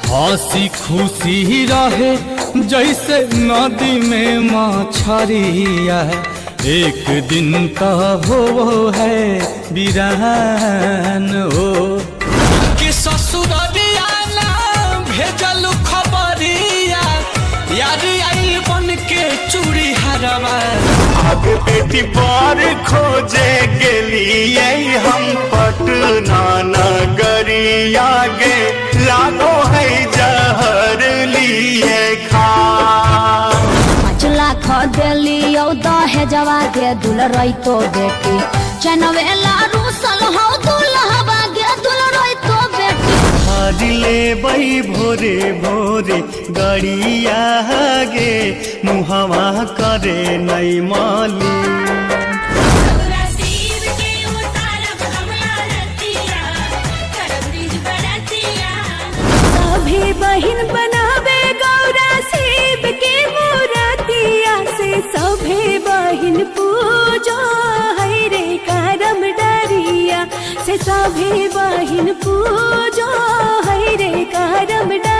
हंसी खुशी रहे जैसे नदी में मछरिया, एक दिन तो हो है बिरहन हो कि ससुरिया ना भेजल खबरिया, यार आई बन के चूड़ी हरवा आगे बेटी बार खोजे गेलिए हम पटना नगरिया गे, लागो है जहर लिए खा। 5 लाख दिलियो दहेजवा दे दुलरई तो बेटी, चनवेला रूसल हो दुल्हवा गे दुलरई तो बेटी। हारिले बई भोरे भोरे गड़िया गे, मुहवा करे नई माली। सभी बहिन बनावे गौरा शिव के मूर्तिया से, सभी बहिन पूजो है रे करम डरिया से, सभी बहिन पूजो है रे करम डरिया।